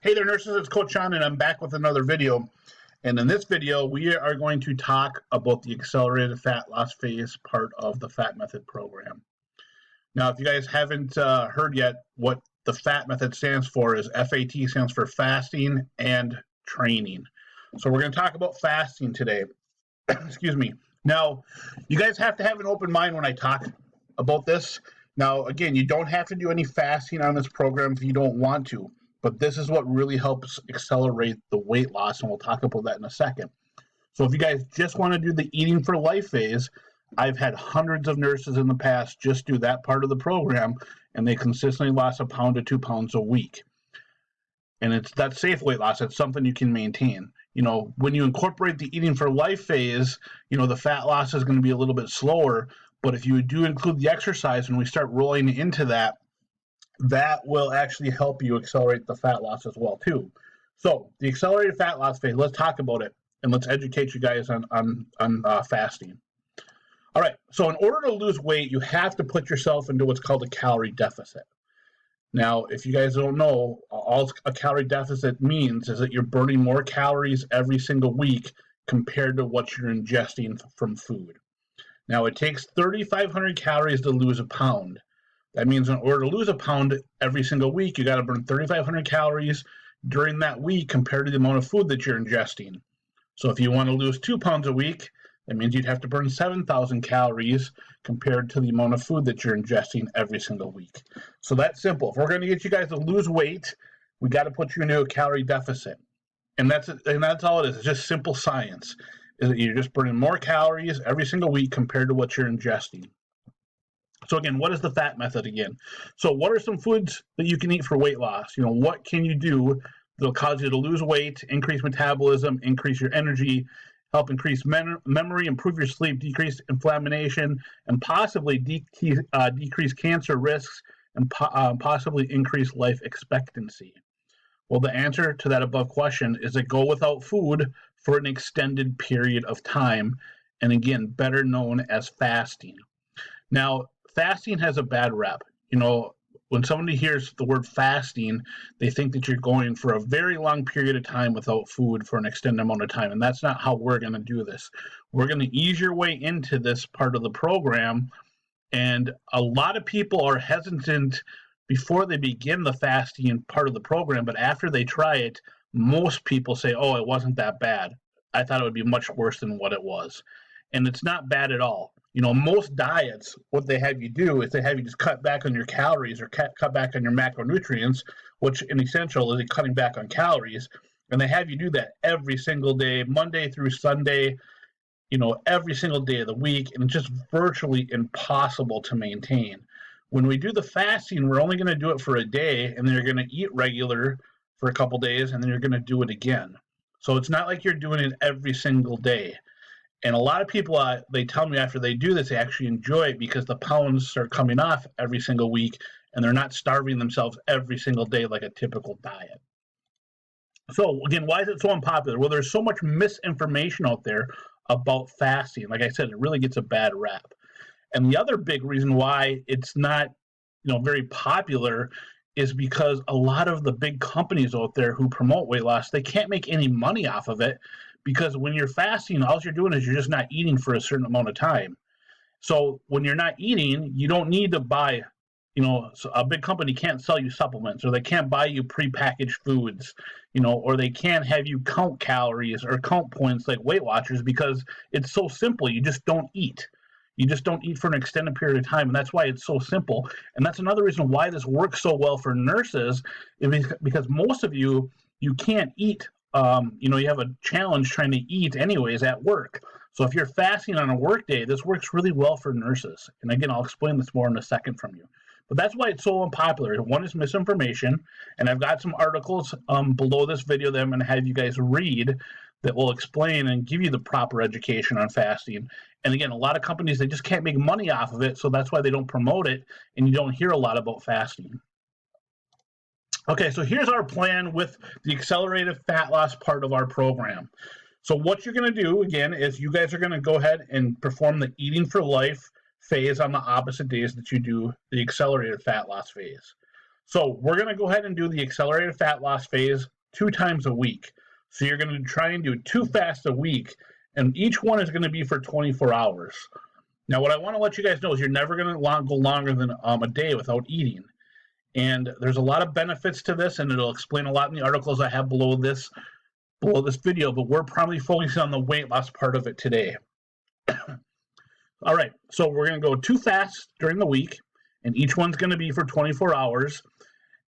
Hey there, nurses, it's Coach Sean, and I'm back with another video. And in this video, we are going to talk about the accelerated fat loss phase part of the FAT method program. Now, if you guys haven't heard yet, what the FAT method stands for is FAT stands for fasting and training. So we're going to talk about fasting today. Excuse me. Now, you guys have to have an open mind when I talk about this. Now, again, you don't have to do any fasting on this program if you don't want to. But this is what really helps accelerate the weight loss, and we'll talk about that in a second. So if you guys just want to do the eating for life phase, I've had hundreds of nurses in the past just do that part of the program, and they consistently lost 1 pound to 2 pounds a week. And that's safe weight loss. It's something you can maintain. You know, when you incorporate the eating for life phase, you know, the fat loss is going to be a little bit slower. But if you do include the exercise, when we start rolling into that, that will actually help you accelerate the fat loss as well too. So the accelerated fat loss phase, let's talk about it, and let's educate you guys on fasting. All right, so in order to lose weight, you have to put yourself into what's called a calorie deficit. Now, if you guys don't know, all a calorie deficit means is that you're burning more calories every single week compared to what you're ingesting from food. Now, it takes 3,500 calories to lose a pound. That means in order to lose a pound every single week, you got to burn 3,500 calories during that week compared to the amount of food that you're ingesting. So if you want to lose 2 pounds a week, that means you'd have to burn 7,000 calories compared to the amount of food that you're ingesting every single week. So that's simple. If we're going to get you guys to lose weight, we got to put you into a calorie deficit. And that's all it is. It's just simple science. Is that you're just burning more calories every single week compared to what you're ingesting. So again, what is the FAT method again? So what are some foods that you can eat for weight loss? You know, what can you do that'll cause you to lose weight, increase metabolism, increase your energy, help increase memory, improve your sleep, decrease inflammation, and possibly decrease cancer risks, and possibly increase life expectancy? Well, the answer to that above question is to go without food for an extended period of time, and again, better known as fasting. Now, fasting has a bad rep. You know, when somebody hears the word fasting, they think that you're going for a very long period of time without food for an extended amount of time, and that's not how we're going to do this. We're going to ease your way into this part of the program, and a lot of people are hesitant before they begin the fasting part of the program, but after they try it, most people say, oh, it wasn't that bad. I thought it would be much worse than what it was. And it's not bad at all. You know, most diets, what they have you do is they have you just cut back on your calories or cut back on your macronutrients, which in essential is cutting back on calories. And they have you do that every single day, Monday through Sunday, you know, every single day of the week. And it's just virtually impossible to maintain. When we do the fasting, we're only going to do it for a day, and then you're going to eat regular for a couple days, and then you're going to do it again. So it's not like you're doing it every single day. And a lot of people, they tell me after they do this, they actually enjoy it because the pounds are coming off every single week, and they're not starving themselves every single day like a typical diet. So again, why is it so unpopular? Well, there's so much misinformation out there about fasting. Like I said, it really gets a bad rap. And the other big reason why it's not, you know, very popular is because a lot of the big companies out there who promote weight loss, they can't make any money off of it. Because when you're fasting, all you're doing is you're just not eating for a certain amount of time. So when you're not eating, you don't need to buy, you know, a big company can't sell you supplements, or they can't buy you prepackaged foods, you know, or they can't have you count calories or count points like Weight Watchers, because it's so simple. You just don't eat. You just don't eat for an extended period of time, and that's why it's so simple. And that's another reason why this works so well for nurses, is because most of you can't eat. You know, you have a challenge trying to eat anyways at work. So if you're fasting on a work day, this works really well for nurses. And again, I'll explain this more in a second from you. But that's why it's so unpopular. One is misinformation, and I've got some articles below this video that I'm going to have you guys read that will explain and give you the proper education on fasting. And again, a lot of companies, they just can't make money off of it, so that's why they don't promote it, and you don't hear a lot about fasting. Okay, so here's our plan with the accelerated fat loss part of our program. So what you're going to do, again, is you guys are going to go ahead and perform the eating for life phase on the opposite days that you do the accelerated fat loss phase. So we're going to go ahead and do the accelerated fat loss phase 2 times a week. So you're going to try and do 2 fasts a week, and each one is going to be for 24 hours. Now, what I want to let you guys know is you're never going to go longer than a day without eating. And there's a lot of benefits to this, and it'll explain a lot in the articles I have below this video, but we're probably focusing on the weight loss part of it today. All right, so we're going to go 2 fasts during the week, and each one's going to be for 24 hours.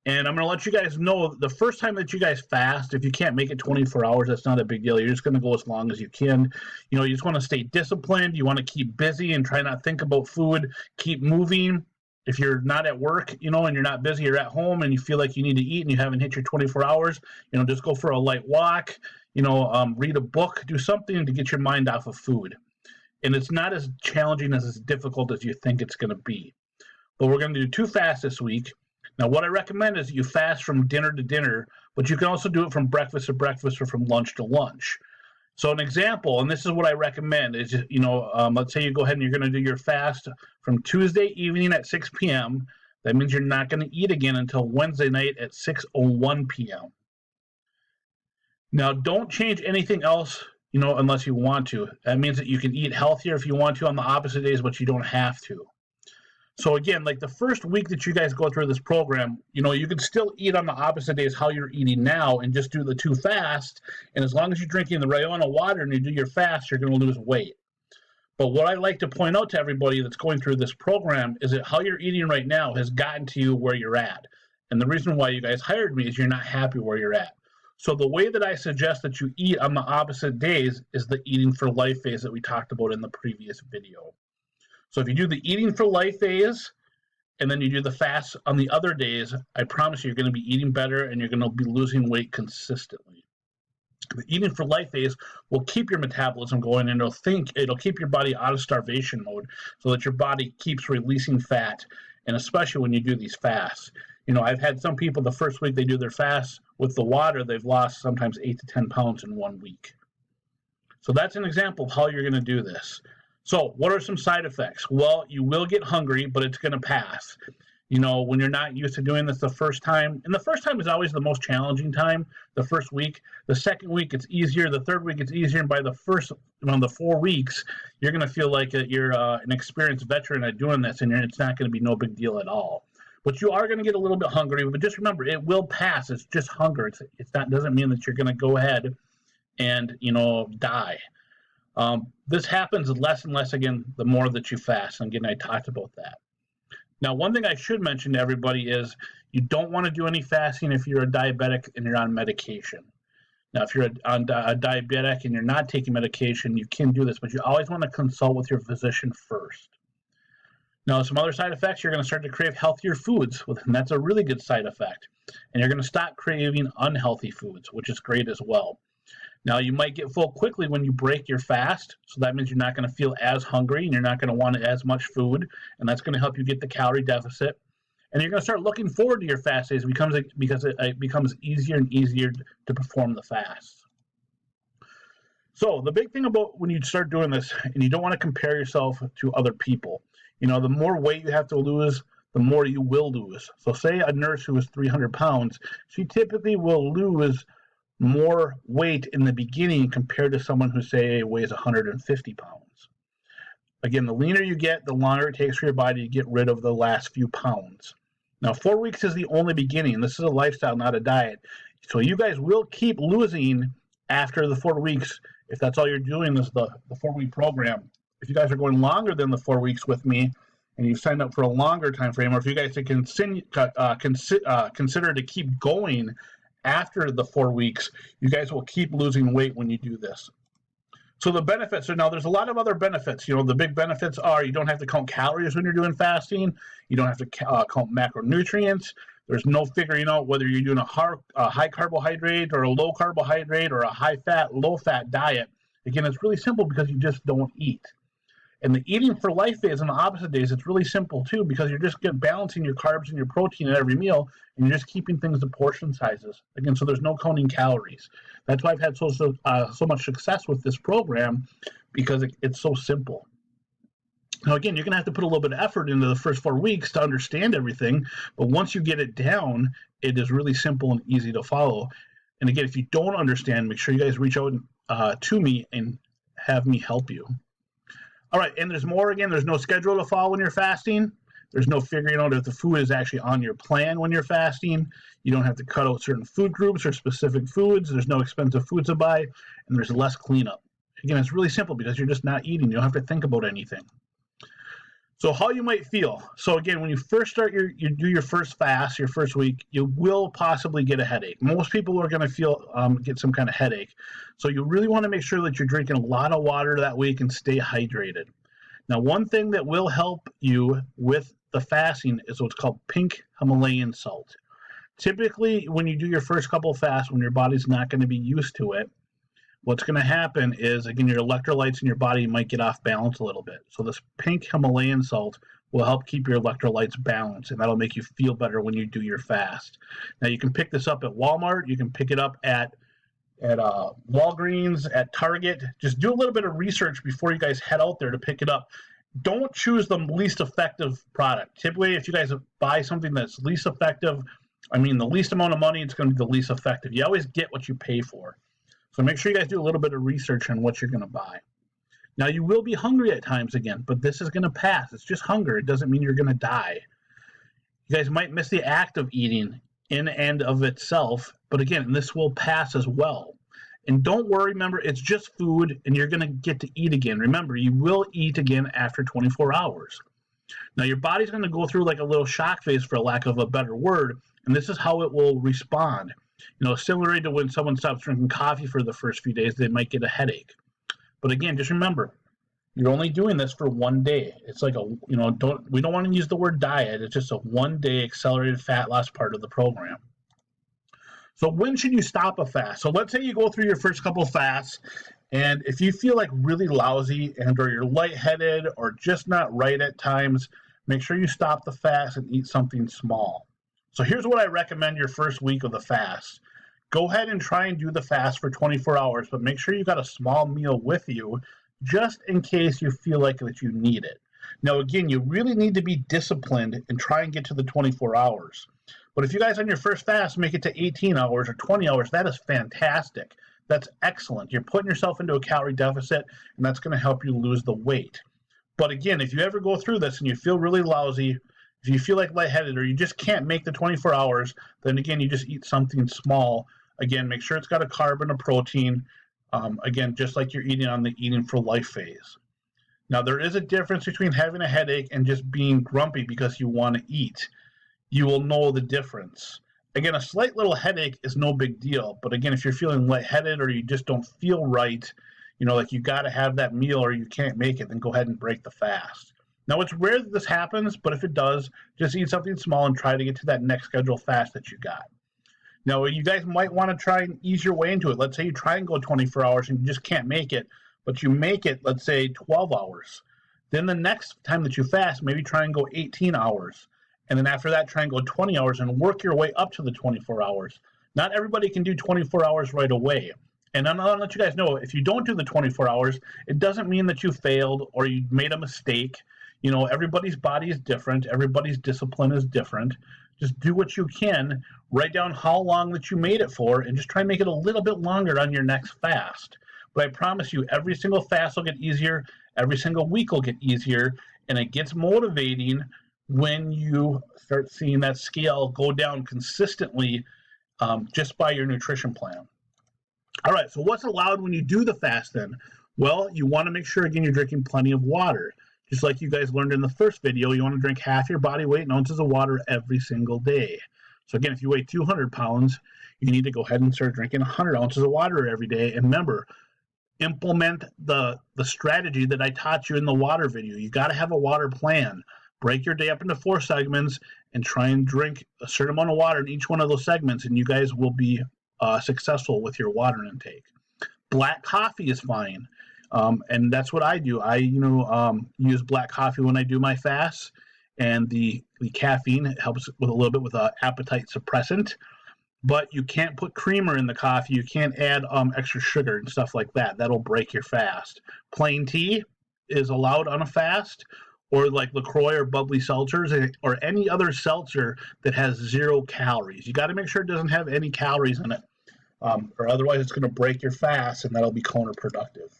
And I'm going to let you guys know the first time that you guys fast, if you can't make it 24 hours, that's not a big deal. You're just going to go as long as you can. You just want to stay disciplined. You want to keep busy and try not to think about food. Keep moving. If you're not at work, and you're not busy, you're at home and you feel like you need to eat and you haven't hit your 24 hours, just go for a light walk, read a book, do something to get your mind off of food. And it's not as challenging as difficult as you think it's going to be. But we're going to do 2 fasts this week. Now, what I recommend is you fast from dinner to dinner, but you can also do it from breakfast to breakfast or from lunch to lunch. So an example, and this is what I recommend, is, let's say you go ahead and you're going to do your fast from Tuesday evening at 6 p.m. That means you're not going to eat again until Wednesday night at 6:01 p.m. Now, don't change anything else, unless you want to. That means that you can eat healthier if you want to on the opposite days, but you don't have to. So again, like the first week that you guys go through this program, you can still eat on the opposite days how you're eating now and just do the 2 fasts. And as long as you're drinking the right amount of water and you do your fast, you're going to lose weight. But what I like to point out to everybody that's going through this program is that how you're eating right now has gotten to you where you're at. And the reason why you guys hired me is you're not happy where you're at. So the way that I suggest that you eat on the opposite days is the eating for life phase that we talked about in the previous video. So if you do the eating for life phase and then you do the fast on the other days, I promise you're going to be eating better and you're going to be losing weight consistently. The eating for life phase will keep your metabolism going, and it'll keep your body out of starvation mode so that your body keeps releasing fat, and especially when you do these fasts. I've had some people the first week they do their fast with the water, they've lost sometimes 8 to 10 pounds in 1 week. So that's an example of how you're going to do this. So what are some side effects? Well, you will get hungry, but it's going to pass. When you're not used to doing this the first time, and the first time is always the most challenging time, the first week. The second week, it's easier. The third week, it's easier. And by the first, the 4 weeks, you're going to feel like you're an experienced veteran at doing this, and it's not going to be no big deal at all. But you are going to get a little bit hungry, but just remember, it will pass. It's just hunger. Doesn't mean that you're going to go ahead and, die. This happens less and less, again, the more that you fast. And again, I talked about that. Now, one thing I should mention to everybody is you don't want to do any fasting if you're a diabetic and you're on medication. Now, if you're a diabetic and you're not taking medication, you can do this, but you always want to consult with your physician first. Now, some other side effects, you're going to start to crave healthier foods, and that's a really good side effect. And you're going to stop craving unhealthy foods, which is great as well. Now, you might get full quickly when you break your fast, so that means you're not going to feel as hungry and you're not going to want as much food, and that's going to help you get the calorie deficit. And you're going to start looking forward to your fast days because it becomes easier and easier to perform the fast. So the big thing about when you start doing this, and you don't want to compare yourself to other people, the more weight you have to lose, the more you will lose. So say a nurse who is 300 pounds, she typically will lose more weight in the beginning compared to someone who, say, weighs 150 pounds. Again, the leaner you get, the longer it takes for your body to get rid of the last few pounds. Now, 4 weeks is the only beginning. This is a lifestyle, not a diet. So you guys will keep losing after the 4 weeks if that's all you're doing is the 4-week program. If you guys are going longer than the 4 weeks with me and you've signed up for a longer time frame, or if you guys consider to keep going after the 4 weeks, you guys will keep losing weight when you do this. So the benefits are, now there's a lot of other benefits. The big benefits are you don't have to count calories when you're doing fasting. You don't have to count macronutrients. There's no figuring out whether you're doing a high carbohydrate or a low carbohydrate or a high fat, low fat diet. Again, it's really simple because you just don't eat. And the eating for life phase on the opposite days, it's really simple too, because you're just balancing your carbs and your protein at every meal, and you're just keeping things to portion sizes. Again, so there's no counting calories. That's why I've had so much success with this program, because it's so simple. Now, again, you're going to have to put a little bit of effort into the first 4 weeks to understand everything, but once you get it down, it is really simple and easy to follow. And again, if you don't understand, make sure you guys reach out to me and have me help you. All right, and there's more. Again, there's no schedule to follow when you're fasting. There's no figuring out if the food is actually on your plan when you're fasting. You don't have to cut out certain food groups or specific foods. There's no expensive foods to buy, and there's less cleanup. Again, it's really simple because you're just not eating. You don't have to think about anything. So how you might feel. So again, when you first start you do your first fast, your first week, you will possibly get a headache. Most people are going to feel get some kind of headache. So you really want to make sure that you're drinking a lot of water that week and stay hydrated. Now, one thing that will help you with the fasting is what's called pink Himalayan salt. Typically, when you do your first couple of fasts, when your body's not going to be used to it, what's going to happen is, again, your electrolytes in your body might get off balance a little bit. So this pink Himalayan salt will help keep your electrolytes balanced, and that'll make you feel better when you do your fast. Now, you can pick this up at Walmart. You can pick it up at Walgreens, at Target. Just do a little bit of research before you guys head out there to pick it up. Don't choose the least effective product. Typically, if you guys buy something that's least effective, the least amount of money, it's going to be the least effective. You always get what you pay for. So make sure you guys do a little bit of research on what you're going to buy. Now, you will be hungry at times again, but this is going to pass. It's just hunger. It doesn't mean you're going to die. You guys might miss the act of eating in and of itself, but again, this will pass as well. And don't worry, remember, it's just food, and you're going to get to eat again. Remember, you will eat again after 24 hours. Now, your body's going to go through like a little shock phase, for lack of a better word, and this is how it will respond. Similar to when someone stops drinking coffee for the first few days, they might get a headache. But again, just remember, you're only doing this for 1 day. It's like we don't want to use the word diet. It's just a 1 day accelerated fat loss part of the program. So when should you stop a fast? So let's say you go through your first couple of fasts, and if you feel like really lousy or you're lightheaded or just not right at times, make sure you stop the fast and eat something small. So here's what I recommend your first week of the fast. Go ahead and try and do the fast for 24 hours, but make sure you got a small meal with you just in case you feel like that you need it. Now, again, you really need to be disciplined and try and get to the 24 hours. But if you guys on your first fast make it to 18 hours or 20 hours, that is fantastic. That's excellent. You're putting yourself into a calorie deficit, and that's going to help you lose the weight. But again, if you ever go through this and you feel really lousy, if you feel like lightheaded or you just can't make the 24 hours, then again, you just eat something small. Again, make sure it's got a carb and a protein. Again, just like you're eating on the Eating for Life phase. Now, there is a difference between having a headache and just being grumpy because you want to eat. You will know the difference. Again, a slight little headache is no big deal. But again, if you're feeling lightheaded or you just don't feel right, like you got to have that meal or you can't make it, then go ahead and break the fast. Now, it's rare that this happens, but if it does, just eat something small and try to get to that next scheduled fast that you got. Now, you guys might want to try and ease your way into it. Let's say you try and go 24 hours and you just can't make it, but you make it, let's say, 12 hours. Then the next time that you fast, maybe try and go 18 hours. And then after that, try and go 20 hours and work your way up to the 24 hours. Not everybody can do 24 hours right away. And I'm going to let you guys know, if you don't do the 24 hours, it doesn't mean that you failed or you made a mistake. Everybody's body is different. Everybody's discipline is different. Just do what you can. Write down how long that you made it for and just try and make it a little bit longer on your next fast. But I promise you, every single fast will get easier. Every single week will get easier. And it gets motivating when you start seeing that scale go down consistently just by your nutrition plan. All right, so what's allowed when you do the fast then? Well, you want to make sure, again, you're drinking plenty of water. Just like you guys learned in the first video, you want to drink half your body weight in ounces of water every single day. So again, if you weigh 200 pounds, you need to go ahead and start drinking 100 ounces of water every day. And remember, implement the strategy that I taught you in the water video. You got to have a water plan. Break your day up into 4 segments and try and drink a certain amount of water in each one of those segments, and you guys will be successful with your water intake. Black coffee is fine. And that's what I do. I, use black coffee when I do my fasts, and the caffeine helps with a little bit with an appetite suppressant. But you can't put creamer in the coffee. You can't add extra sugar and stuff like that. That'll break your fast. Plain tea is allowed on a fast, or like LaCroix or bubbly seltzers, or any other seltzer that has 0 calories. You got to make sure it doesn't have any calories in it, or otherwise it's going to break your fast, and that'll be counterproductive.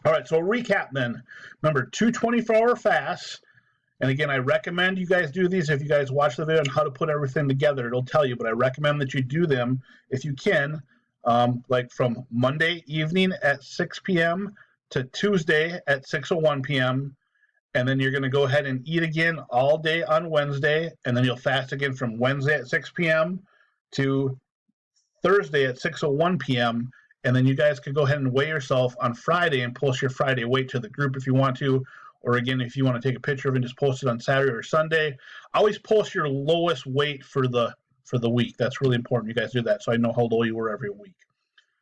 All right, so a recap then. Remember, 2 24-hour fasts. And again, I recommend you guys do these. If you guys watch the video on how to put everything together, it'll tell you, but I recommend that you do them if you can, like from Monday evening at 6 p.m. to Tuesday at 6:01 p.m. And then you're going to go ahead and eat again all day on Wednesday, and then you'll fast again from Wednesday at 6 p.m. to Thursday at 6:01 p.m. And then you guys could go ahead and weigh yourself on Friday and post your Friday weight to the group if you want to. Or again, if you want to take a picture of it and just post it on Saturday or Sunday. Always post your lowest weight for the week. That's really important. You guys do that so I know how low you were every week.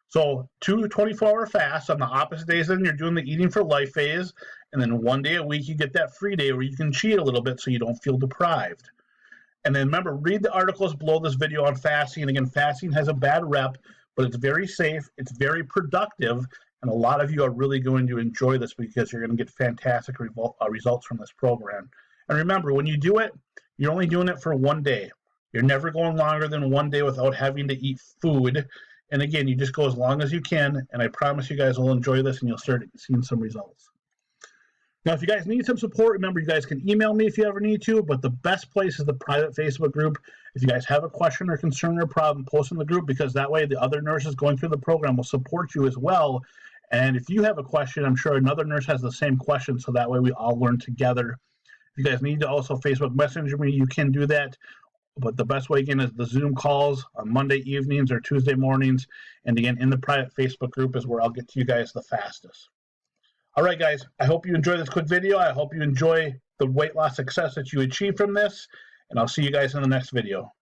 So 2 24-hour fasts on the opposite days. Then you're doing the eating for life phase. And then 1 day a week you get that free day where you can cheat a little bit so you don't feel deprived. And then remember, read the articles below this video on fasting. And again, fasting has a bad rep, but it's very safe. It's very productive. And a lot of you are really going to enjoy this because you're going to get fantastic results from this program. And remember, when you do it, you're only doing it for 1 day. You're never going longer than 1 day without having to eat food. And again, you just go as long as you can. And I promise you guys will enjoy this and you'll start seeing some results. Now, if you guys need some support, remember, you guys can email me if you ever need to, but the best place is the private Facebook group. If you guys have a question or concern or problem, post in the group, because that way the other nurses going through the program will support you as well. And if you have a question, I'm sure another nurse has the same question, so that way we all learn together. If you guys need to also Facebook Messenger me, you can do that. But the best way, again, is the Zoom calls on Monday evenings or Tuesday mornings. And again, in the private Facebook group is where I'll get to you guys the fastest. All right, guys, I hope you enjoy this quick video. I hope you enjoy the weight loss success that you achieve from this. And I'll see you guys in the next video.